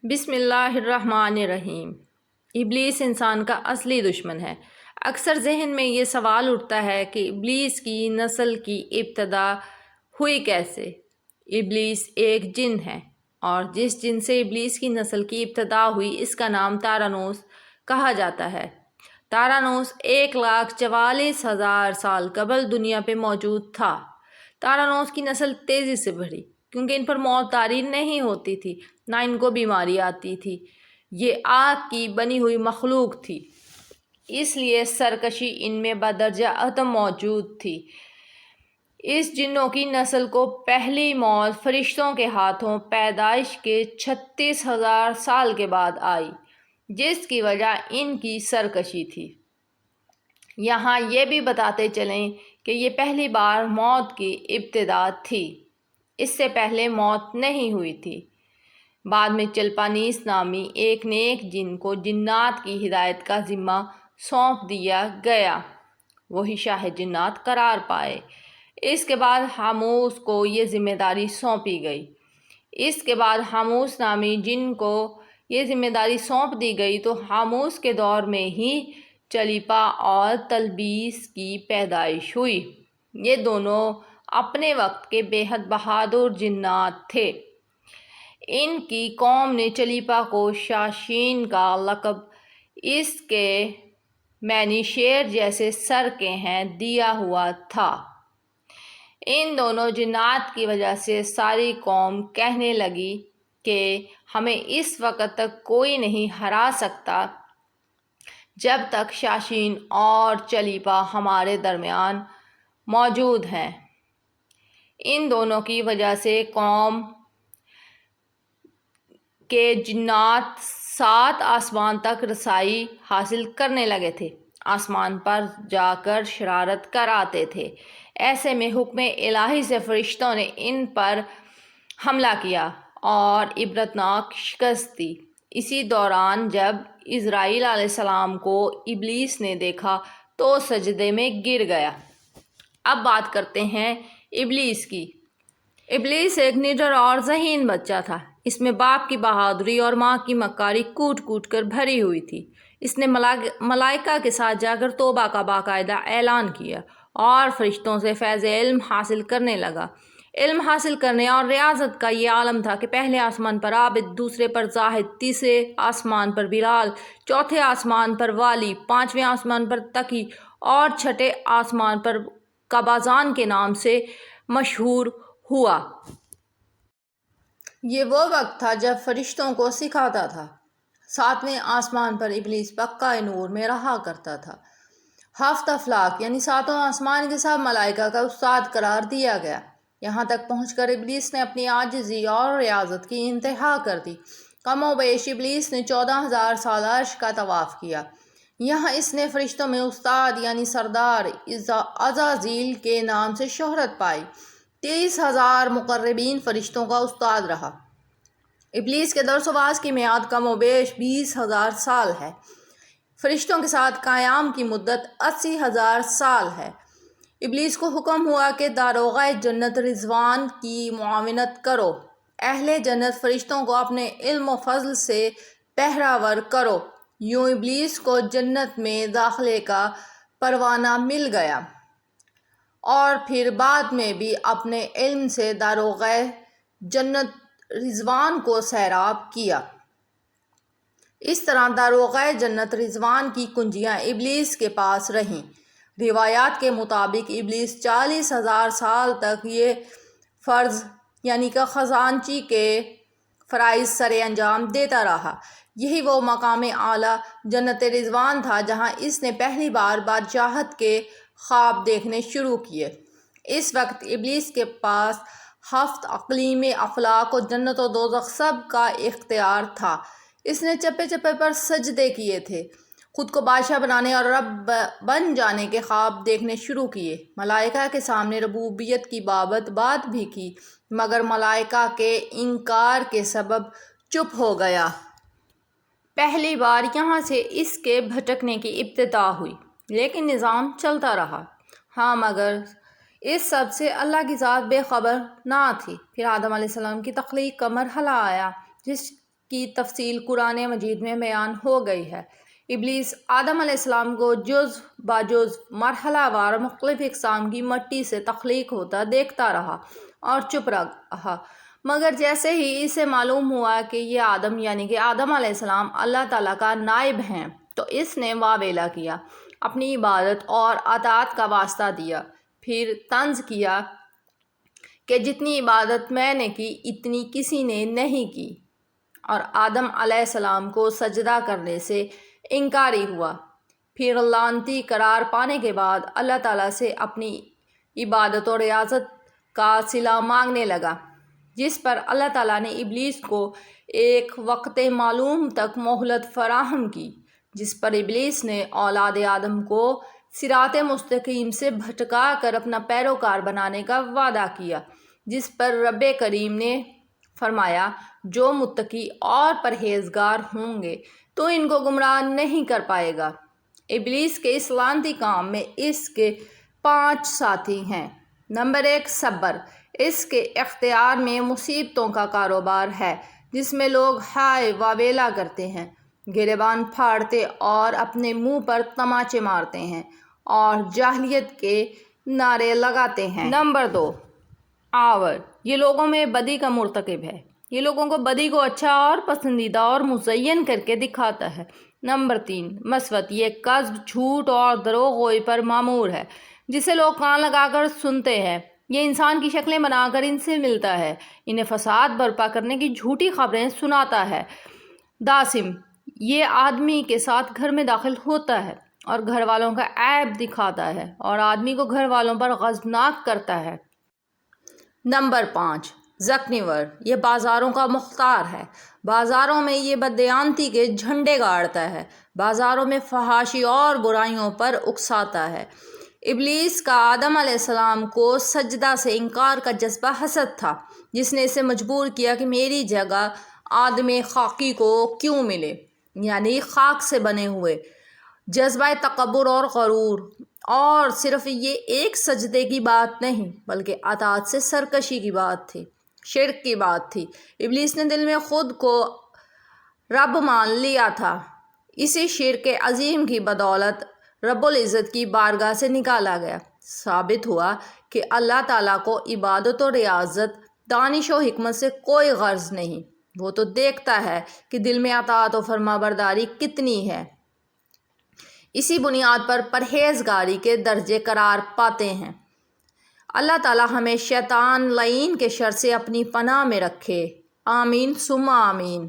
بسم اللہ الرحمن الرحیم۔ ابلیس انسان کا اصلی دشمن ہے۔ اکثر ذہن میں یہ سوال اٹھتا ہے کہ ابلیس کی نسل کی ابتدا ہوئی کیسے؟ ابلیس ایک جن ہے اور جس جن سے ابلیس کی نسل کی ابتدا ہوئی اس کا نام تارانوس کہا جاتا ہے۔ تارانوس 1,44,000 سال قبل دنیا پہ موجود تھا۔ تارانوس کی نسل تیزی سے بڑھی کیونکہ ان پر موت طاری نہیں ہوتی تھی، نہ ان کو بیماری آتی تھی۔ یہ آگ کی بنی ہوئی مخلوق تھی، اس لیے سرکشی ان میں بدرجہ عدم موجود تھی۔ اس جنوں کی نسل کو پہلی موت فرشتوں کے ہاتھوں پیدائش کے 36,000 سال کے بعد آئی، جس کی وجہ ان کی سرکشی تھی۔ یہاں یہ بھی بتاتے چلیں کہ یہ پہلی بار موت کی ابتدا تھی، اس سے پہلے موت نہیں ہوئی تھی۔ بعد میں چلپانیس نامی ایک نیک جن کو جنات کی ہدایت کا ذمہ سونپ دیا گیا، وہی شاہ جنات قرار پائے۔ اس کے بعد حاموس کو یہ ذمہ داری سونپی گئی۔ اس کے بعد حاموس نامی جن کو یہ ذمہ داری سونپ دی گئی تو حاموس کے دور میں ہی چلیپا اور تلبیس کی پیدائش ہوئی۔ یہ دونوں اپنے وقت کے بے حد بہادر جنات تھے۔ ان کی قوم نے چلیپا کو شاشین کا لقب، اس کے معنی شیر جیسے سر کے ہیں، دیا ہوا تھا۔ ان دونوں جنات کی وجہ سے ساری قوم کہنے لگی کہ ہمیں اس وقت تک کوئی نہیں ہرا سکتا جب تک شاشین اور چلیپا ہمارے درمیان موجود ہیں۔ ان دونوں کی وجہ سے قوم کے جنات 7 آسمان تک رسائی حاصل کرنے لگے تھے، آسمان پر جا کر شرارت کر آتے تھے۔ ایسے میں حکم الہی سے فرشتوں نے ان پر حملہ کیا اور عبرتناک شکست دی۔ اسی دوران جب عزرائیل علیہ السلام کو ابلیس نے دیکھا تو سجدے میں گر گیا۔ اب بات کرتے ہیں ابلیس کی۔ ابلیس ایک نڈر اور ذہین بچہ تھا۔ اس میں باپ کی بہادری اور ماں کی مکاری کوٹ کوٹ کر بھری ہوئی تھی۔ اس نے ملائکہ کے ساتھ جا کر توبہ کا باقاعدہ اعلان کیا اور فرشتوں سے فیض علم حاصل کرنے لگا۔ علم حاصل کرنے اور ریاضت کا یہ عالم تھا کہ پہلے آسمان پر عابد، دوسرے پر زاہد، تیسرے آسمان پر بلال، چوتھے آسمان پر والی، پانچویں آسمان پر تقی اور چھٹے آسمان پر قبازان کے نام سے مشہور ہوا۔ یہ وہ وقت تھا جب فرشتوں کو سکھاتا تھا۔ 7ویں آسمان پر ابلیس پکا نور میں رہا کرتا تھا۔ 7 افلاک یعنی 7 آسمان کے سب ملائکہ کا استاد قرار دیا گیا۔ یہاں تک پہنچ کر ابلیس نے اپنی عاجزی اور ریاضت کی انتہا کر دی۔ کم و بیش ابلیس نے 14,000 سال عرش کا طواف کیا۔ یہاں اس نے فرشتوں میں استاد یعنی سردار عزازیل کے نام سے شہرت پائی۔ 30,000 مقربین فرشتوں کا استاد رہا۔ ابلیس کے درس و واعظ کی میعاد کم و بیش 20,000 سال ہے۔ فرشتوں کے ساتھ قیام کی مدت 80,000 سال ہے۔ ابلیس کو حکم ہوا کہ داروغہ جنت رضوان کی معاونت کرو، اہل جنت فرشتوں کو اپنے علم و فضل سے پہرہ ور کرو۔ یوں ابلیس کو جنت میں داخلے کا پروانہ مل گیا اور پھر بعد میں بھی اپنے علم سے داروغہ جنت رضوان کو سیراب کیا۔ اس طرح داروغہ جنت رضوان کی کنجیاں ابلیس کے پاس رہیں۔ روایات کے مطابق ابلیس 40,000 سال تک یہ فرض یعنی کہ خزانچی کے فرائض سر انجام دیتا رہا۔ یہی وہ مقام اعلیٰ جنت رضوان تھا جہاں اس نے پہلی بار بادشاہت کے خواب دیکھنے شروع کیے۔ اس وقت ابلیس کے پاس 7 اقلیم افلاک و جنت و دوزخ سب کا اختیار تھا۔ اس نے چپے چپے پر سجدے کیے تھے، خود کو بادشاہ بنانے اور رب بن جانے کے خواب دیکھنے شروع کیے۔ ملائکہ کے سامنے ربوبیت کی بات بھی کی مگر ملائکہ کے انکار کے سبب چپ ہو گیا۔ پہلی بار یہاں سے اس کے بھٹکنے کی ابتدا ہوئی، لیکن نظام چلتا رہا۔ ہاں مگر اس سب سے اللہ کی ذات بے خبر نہ تھی۔ پھر آدم علیہ السلام کی تخلیق کا مرحلہ آیا، جس کی تفصیل قرآن مجید میں بیان ہو گئی ہے۔ ابلیس آدم علیہ السلام کو جز باجز مرحلہ وار مختلف اقسام کی مٹی سے تخلیق ہوتا دیکھتا رہا اور چپ رہا، مگر جیسے ہی اسے معلوم ہوا کہ یہ آدم یعنی کہ آدم علیہ السلام اللہ تعالیٰ کا نائب ہیں تو اس نے واویلا کیا، اپنی عبادت اور اطاعت کا واسطہ دیا، پھر طنز کیا کہ جتنی عبادت میں نے کی اتنی کسی نے نہیں کی، اور آدم علیہ السلام کو سجدہ کرنے سے انکاری ہوا۔ پھر لعنتی قرار پانے کے بعد اللہ تعالیٰ سے اپنی عبادت و ریاضت کا صلہ مانگنے لگا، جس پر اللہ تعالیٰ نے ابلیس کو ایک وقت معلوم تک مہلت فراہم کی، جس پر ابلیس نے اولاد آدم کو صراط مستقیم سے بھٹکا کر اپنا پیروکار بنانے کا وعدہ کیا، جس پر رب کریم نے فرمایا جو متقی اور پرہیزگار ہوں گے تو ان کو گمراہ نہیں کر پائے گا۔ ابلیس کے اس لعنتی کام میں اس کے 5 ساتھی ہیں۔ نمبر 1، صبر۔ اس کے اختیار میں مصیبتوں کا کاروبار ہے، جس میں لوگ ہائے واویلا کرتے ہیں، گریبان پھاڑتے اور اپنے منہ پر تماچے مارتے ہیں اور جاہلیت کے نعرے لگاتے ہیں۔ نمبر 2، آور۔ یہ لوگوں میں بدی کا مرتکب ہے، یہ لوگوں کو بدی کو اچھا اور پسندیدہ اور مزین کر کے دکھاتا ہے۔ نمبر 3، مسوت۔ یہ کذب، جھوٹ اور دروغ گوئی پر معمور ہے، جسے لوگ کان لگا کر سنتے ہیں۔ یہ انسان کی شکلیں بنا کر ان سے ملتا ہے، انہیں فساد برپا کرنے کی جھوٹی خبریں سناتا ہے۔ داسم۔ یہ آدمی کے ساتھ گھر میں داخل ہوتا ہے اور گھر والوں کا عیب دکھاتا ہے اور آدمی کو گھر والوں پر غضبناک کرتا ہے۔ نمبر 5، ذکنیور۔ یہ بازاروں کا مختار ہے، بازاروں میں یہ بددیانتی کے جھنڈے گاڑتا ہے، بازاروں میں فحاشی اور برائیوں پر اکساتا ہے۔ ابلیس کا آدم علیہ السلام کو سجدہ سے انکار کا جذبہ حسد تھا، جس نے اسے مجبور کیا کہ میری جگہ آدم خاکی کو کیوں ملے، یعنی خاک سے بنے ہوئے۔ جذبہ تکبر اور غرور، اور صرف یہ ایک سجدے کی بات نہیں بلکہ اطاعت سے سرکشی کی بات تھی، شرک کی بات تھی۔ ابلیس نے دل میں خود کو رب مان لیا تھا، اسی شرک عظیم کی بدولت رب العزت کی بارگاہ سے نکالا گیا۔ ثابت ہوا کہ اللہ تعالیٰ کو عبادت و ریاضت، دانش و حکمت سے کوئی غرض نہیں، وہ تو دیکھتا ہے کہ دل میں اطاعت و فرما برداری کتنی ہے۔ اسی بنیاد پر پرہیزگاری کے درجے قرار پاتے ہیں۔ اللہ تعالیٰ ہمیں شیطان لعین کے شر سے اپنی پناہ میں رکھے، آمین ثم آمین۔